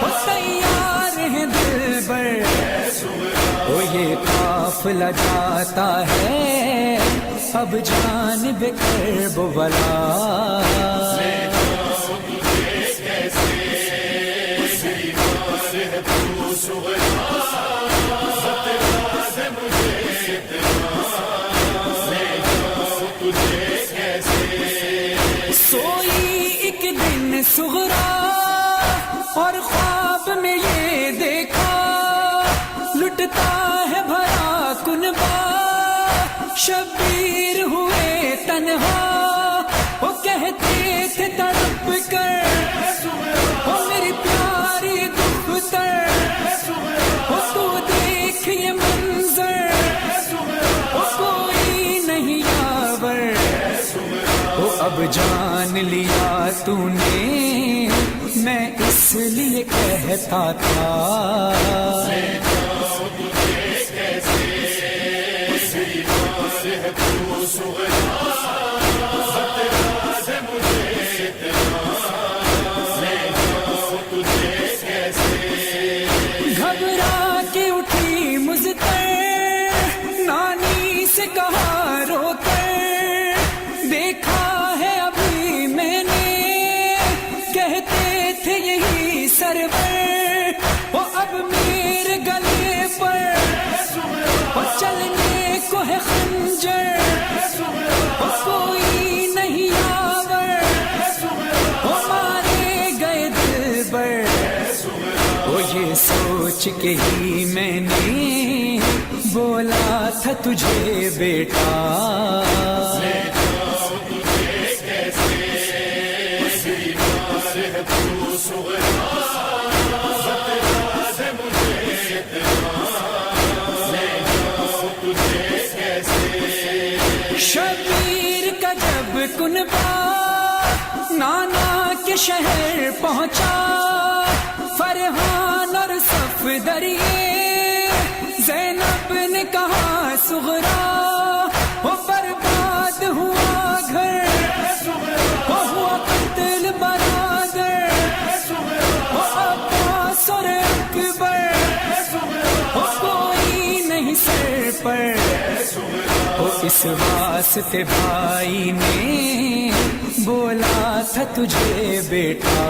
وہ تیار ہیں دلبر وہ یہ قافلہ جاتا ہے اب جانب کربلا سوئی ایک دن صغرا اور خواب میں یہ دیکھا لٹتا ہے بھرا کنبا شبیر ہوئے تنہا وہ کہتے تھے تڑپ کر وہ میری پیاری دختر وہ تو دیکھ یہ منظر وہ کوئی نہیں یاور وہ اب جان لیا تو نے میں اس لیے کہتا تھا گھبرا کے اٹھی مضطر نانی سے کہا رو کر دیکھا ہے ابھی میں نے گجر کوئی نہیں آور ہمارے گئے دلبر یہ سوچ کے ہی میں نے بولا تھا تجھے بیٹا شبیر کا جب کنبا نانا کے شہر پہنچا فرحان اور صفدریے زینب نے کہا صغرا وہ برباد ہوا گھر وہ ہوا قتل برادر وہ عباس اور اکبر وہ کوئی نہیں سر پر وہ اس واسطے بھائی نے بولا تھا تجھے بیٹا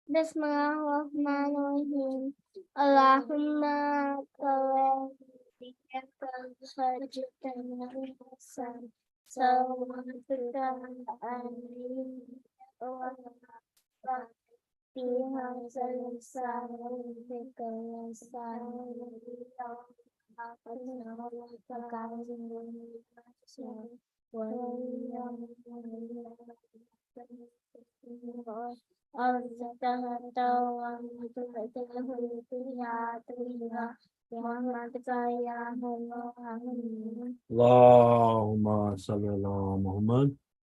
بسم اللہ الرحمن الرحیم اللہم اللهم صل على محمد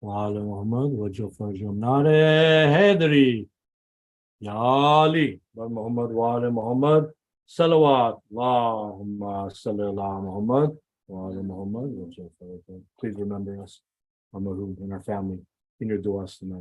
وعلى محمد وجه فرجهم نار حیدری یا علی محمد وعلى محمد صلوات اللهم صل على محمد وعلى محمد وجه فرجهم. Please remember us, our Mahroom, and our family in your du'as tonight.